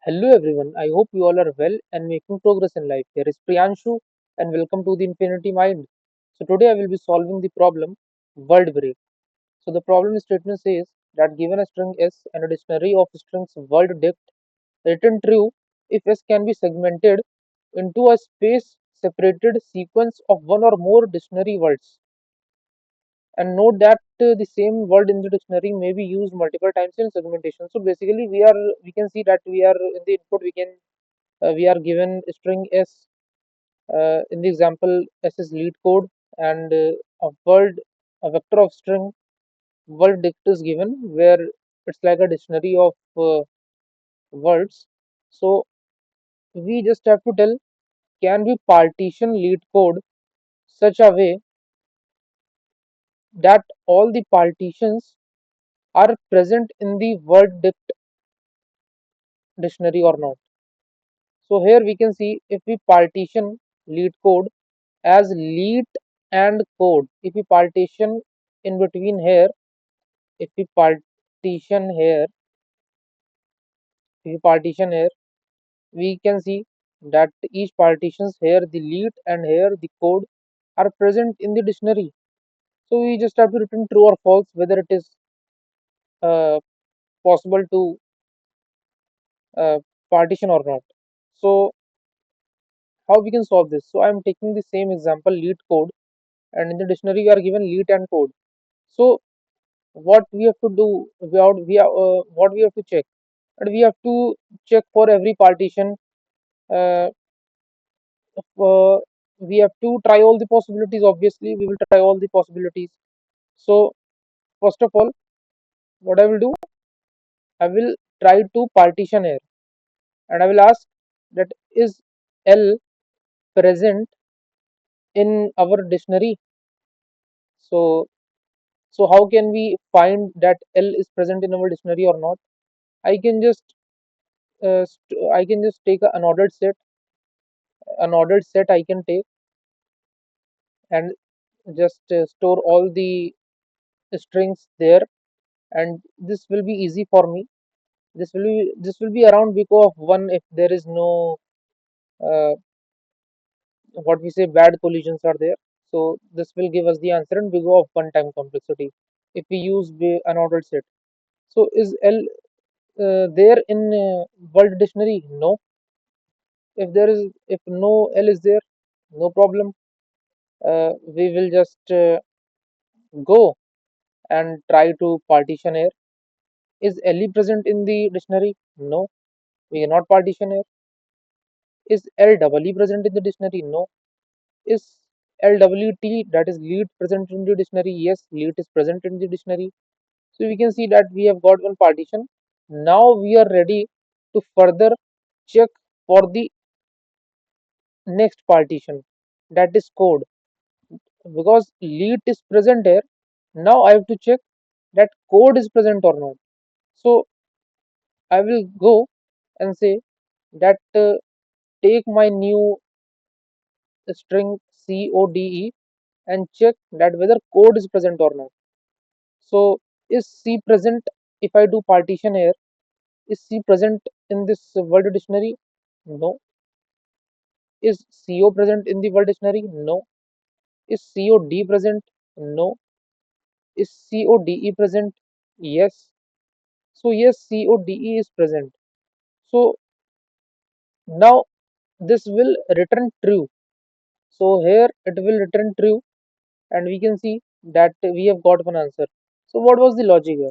Hello everyone, I hope you all are well and making progress in life. Here is Priyanshu and welcome to the Infinity Mind. So today I will be solving the problem word break. So the problem statement says that given a string S and a dictionary of strings word dict written true if S can be segmented into a space separated sequence of one or more dictionary words. And note that the same word in the dictionary may be used multiple times in segmentation. So basically we can see that we are in the input we are given string s. In the example, s is lead code, and a vector of string word dict is given where it's like a dictionary of words. So we just have to tell, can we partition lead code such a way that all the partitions are present in the word dict dictionary or not? So here we can see if we partition lead code as lead and code. If we partition in between here, if we partition here, if we partition here, we can see that each partitions here, the lead and here the code are present in the dictionary. So we just have to return true or false whether it is uh, possible to uh, partition or not. So how we can solve this? So I am taking the same example lead code, and in the dictionary we are given lead and code. So what we have to do, what we have to check, and we have to check for every partition. uh, uh, we have to try all the possibilities. Obviously we will try all the possibilities. So first of all, what I will do, I will try to partition here, and I will ask that is L present in our dictionary. So so how can we find that L is present in our dictionary or not? I can just I can just take an ordered set I can take, and just store all the strings there, and this will be easy for me. This will be around because of one if there is no uh, what we say bad collisions are there. So this will give us the answer and because of one time complexity if we use the unordered set. So is L there in world dictionary? No. If no L is there, no problem. We will just go and try to partition here. Is LE present in the dictionary? No, we cannot partition here. Is LEE present in the dictionary? No. Is LWT, that is lead, present in the dictionary? Yes, lead is present in the dictionary. So we can see that we have got one partition. Now we are ready to further check for the next partition, that is code, because lead is present here. Now I have to check that code is present or not. So I will go and say that take my new string code and check that whether code is present or not. So is C present if I do partition here? Is C present in this word dictionary? No. Is CO present in the word dictionary? No. Is COD present? No. Is CODE present? Yes. So yes, CODE is present. So now this will return true. So here it will return true, and we can see that we have got one answer. So what was the logic here?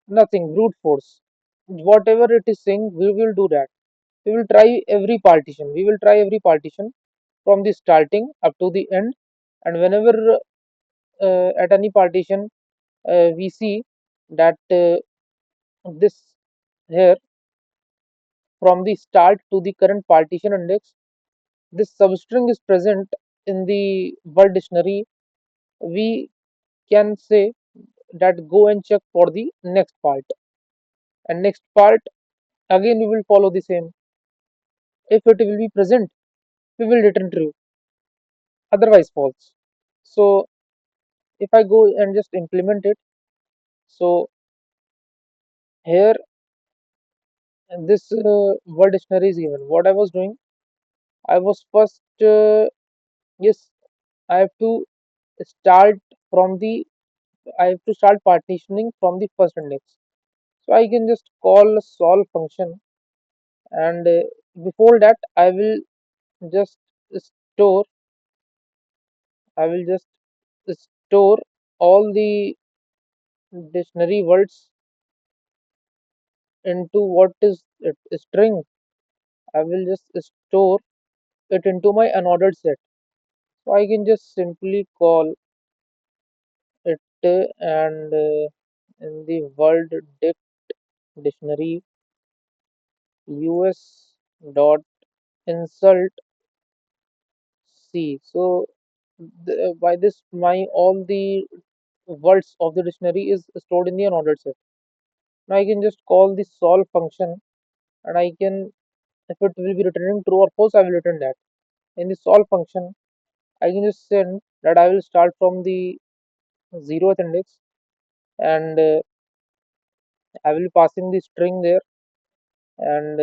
Nothing, brute force. Whatever it is saying, we will do that. We will try every partition. We will try every partition from the starting up to the end, and whenever at any partition we see that this here from the start to the current partition index, this substring is present in the word dictionary, we can say that go and check for the next part, and next part again we will follow the same. If it will be present, we will return true, otherwise false. So if I go and just implement it, so here this word dictionary is given. What I was doing, I was first, yes, I have to start from the, I have to start partitioning from the first index. So I can just call a solve function, and before that, I will just store, I will just store all the dictionary words into what is it, a string. I will just store it into my unordered set. So I can just simply call it and in the world dict dictionary us dot insult c. So by this my all the words of the dictionary is stored in the unordered set. Now I can just call the solve function, and I can, if it will be returning true or false, I will return that. In the solve function, I can just send that I will start from the zeroth index, and I will be passing the string there, and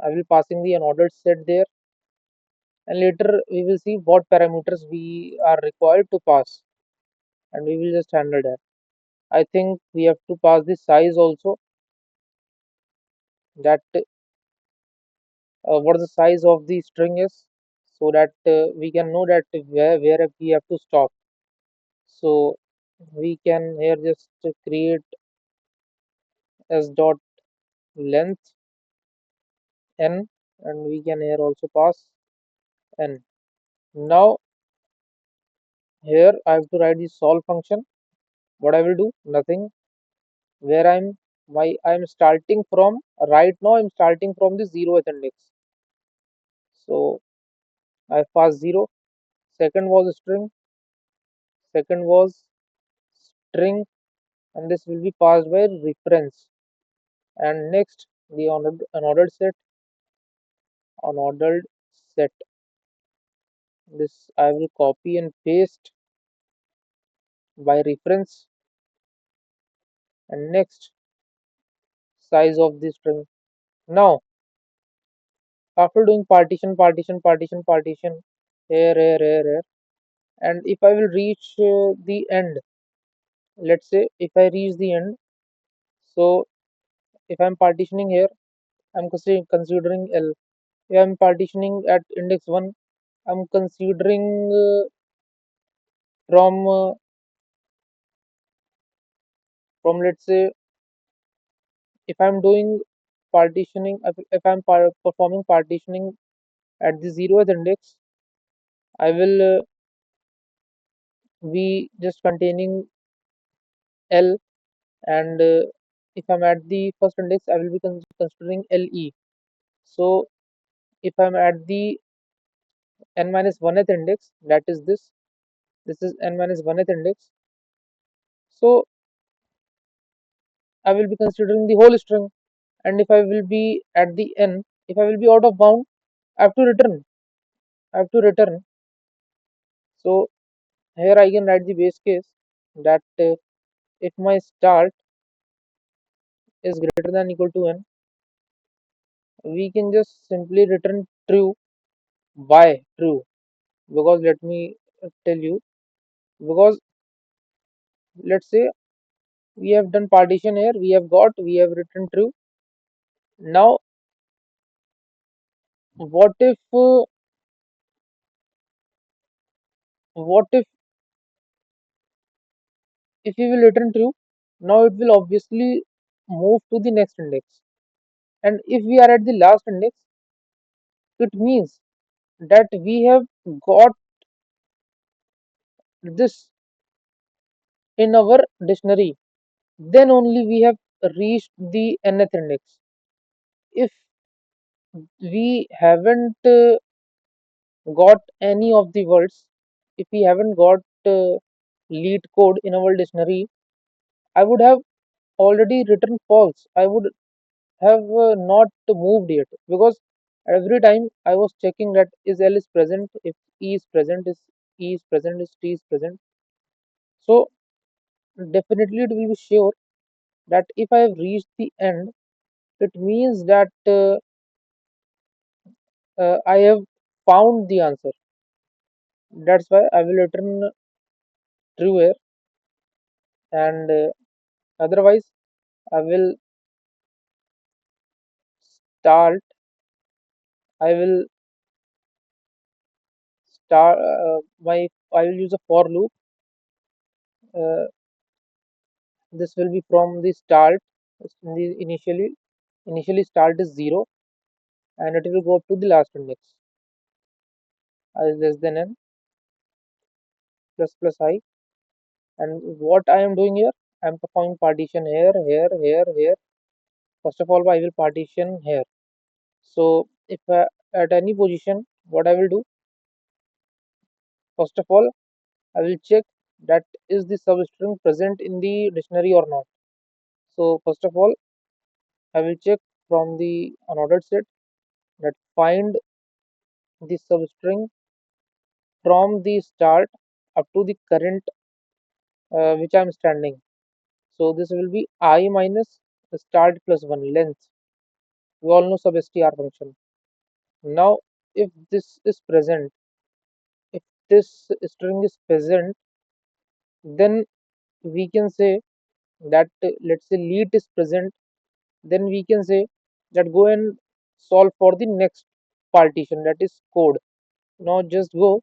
I will passing the unordered set there, and later we will see what parameters we are required to pass, and we will just handle that. I think we have to pass the size also, that what the size of the string is, so that we can know that where we have to stop. So we can here just create s dot length n, and we can here also pass n. Now here I have to write the solve function. What I will do, nothing, where I'm starting from, right now I'm starting from the zeroth index. So I passed 0. Second was string, second was string, and this will be passed by reference. And next the unordered set. This I will copy and paste by reference, and next size of the string. Now after doing partition, here, and if I will reach the end, let's say if I reach the end, so if I'm partitioning here, I'm considering L. If I'm partitioning at index 1, I'm considering from let's say, if I'm doing partitioning, if I'm performing partitioning at the zeroth index, I will be just containing L, and if I'm at the first index, I will be considering LE. So if I'm at the n minus 1th index, that is this is n minus 1th index. So I will be considering the whole string, and if I will be at the n, if I will be out of bound, I have to return. I have to return. So here I can write the base case that if my start is greater than equal to n, we can just simply return true. Why true? Because let me tell you, because let's say we have done partition here, we have written true. Now what if what if we will return true, now it will obviously move to the next index, and if we are at the last index, it means that we have got this in our dictionary, then only we have reached the nth index. If we haven't got any of the words, if we haven't got lead code in our dictionary, I would have already written false. I would have not moved yet, because every time I was checking that is L is present, if E is present, is E is present, is T is present. So definitely it will be sure that if I have reached the end, it means that I have found the answer. That's why I will return true here, and otherwise I will start. I will start my. I will use a for loop. Uh, this will be from the start. Initially start is 0, and it will go up to the last index I less than n plus I. And what I am doing here, I am performing partition here, here, here, here. First of all, I will partition here. So if at any position, what I will do, first of all, I will check that is the substring present in the dictionary or not. So first of all, I will check from the unordered set that find the substring from the start up to the current which I am standing. So this will be I minus the start plus 1 length. We all know sub str function. Now, if this is present, if this string is present, then we can say that let's say leet is present, then we can say that go and solve for the next partition, that is code. Now just go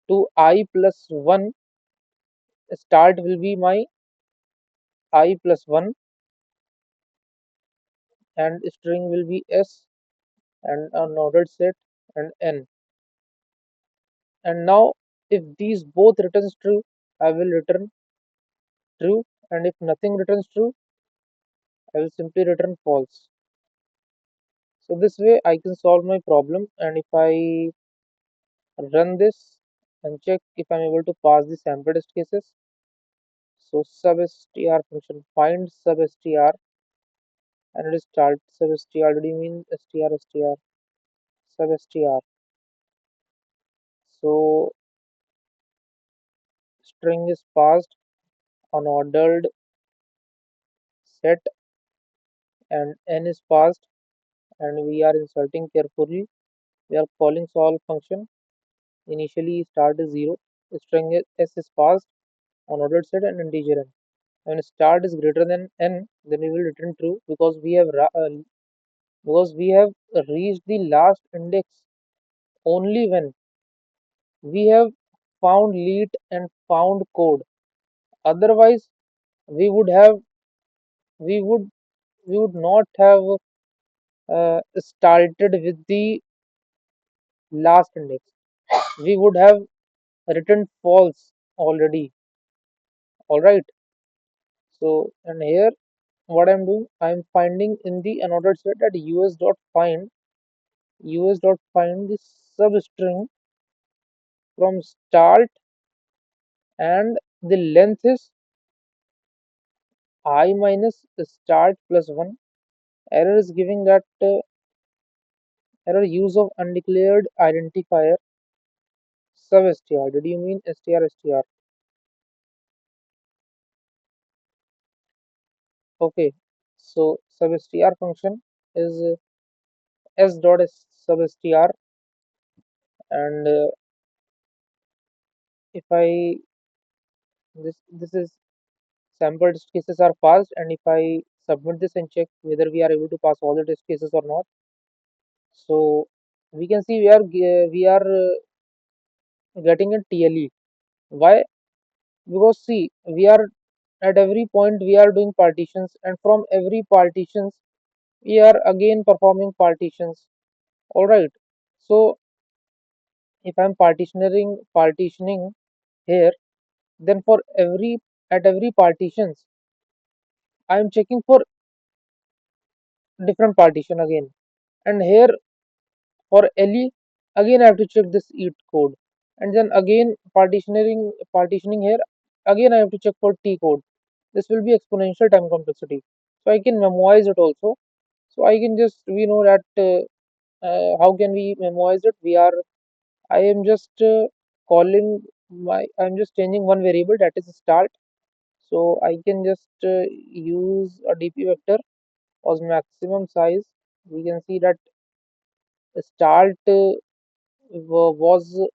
to I plus 1, start will be my I plus 1 and string will be s and unordered set and n. And now if these both returns true, I will return true, and if nothing returns true, I will simply return false. So this way I can solve my problem, and if I run this and check if I'm able to pass the sample test cases. So sub str function find sub str and it is start sub str. What do you mean str sub str? So string is passed, unordered set and n is passed, and we are inserting carefully. We are calling solve function. Initially start is 0, string s is passed, unordered set and integer n. When start is greater than n, then we will return true because we have reached the last index only when we have found leet and found code. Otherwise, we would have we would we would not have started with the last index. We would have written false already. All right. So and here what I'm doing, I'm finding in the unordered set that us.find the substring from start, and the length is I minus start plus 1. Error is giving that error use of undeclared identifier sub str. Did you mean str? Okay, so sub str function is s dot sub str, and if I this is sample test cases are passed, and if I submit this and check whether we are able to pass all the test cases or not, so we can see we are getting a TLE. Why? Because see, we are at every point we are doing partitions, and from every partitions we are again performing partitions. All right. So if I'm partitioning here, then for every partitions I'm checking for different partition again. And here for LE again I have to check this EAT code, and then again partitioning here again I have to check for T code. This will be exponential time complexity. So I can memorize it also. So I can just we know that how can we memorize it? I am just calling I'm just changing one variable, that is start. So I can just use a dp vector was maximum size. We can see that start was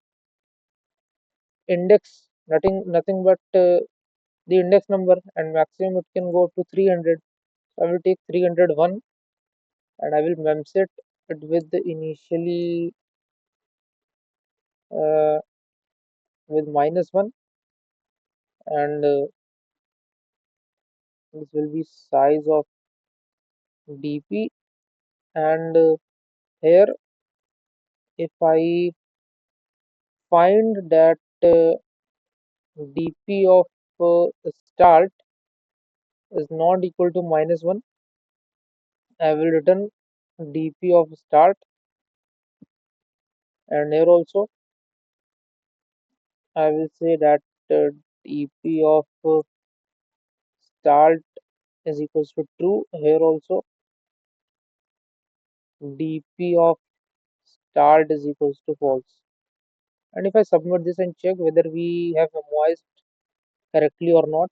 index, nothing but the index number, and maximum it can go to 300. So I will take 301 and I will memset it with the initially uh, with -1, and this will be size of dp, and here if I find that dp of start is not equal to -1, I will return dp of start, and here also I will say that dp of start is equals to true. Here also dp of start is equals to false. And if I submit this and check whether we have memoized correctly or not,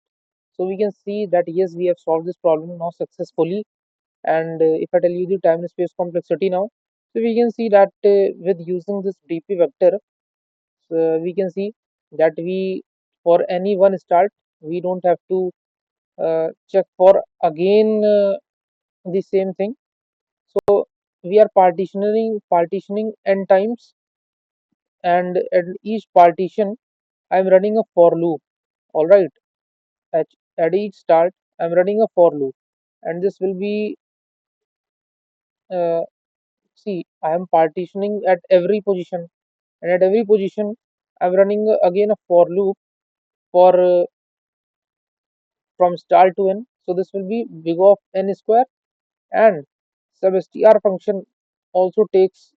so we can see that yes, we have solved this problem now successfully. And if I tell you the time and space complexity now, so we can see that with using this dp vector, we can see that we, for any one start, we don't have to check for again the same thing. So we are partitioning n times, and at each partition I'm running a for loop. All right, at, at each start I'm running a for loop, and this will be uh, see, I am partitioning at every position, and at every position I'm running again a for loop for from start to n. So this will be big of n square, and sub str function also takes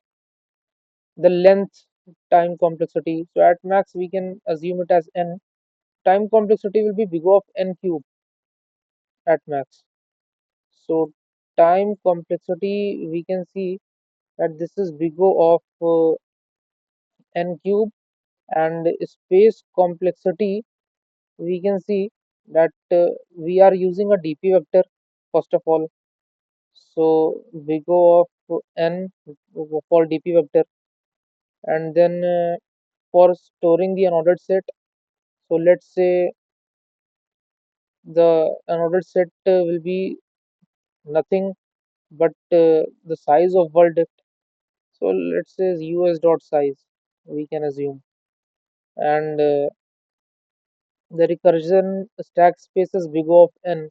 the length time complexity. So at max we can assume it as n. Time complexity will be big of n cube at max. So time complexity, we can see that this is big O of n cube, and space complexity, we can see that we are using a dp vector first of all. So big O of n for dp vector, and then for storing the unordered set. So let's say the unordered set will be nothing but the size of world depth. So let's say us dot size, we can assume, and the recursion stack space is big O of n,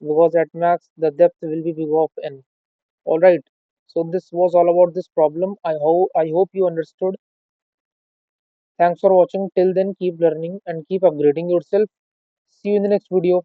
because at max the depth will be big O of n. All right. So this was all about this problem. I hope you understood. Thanks for watching. Till then, keep learning and keep upgrading yourself. See you in the next video.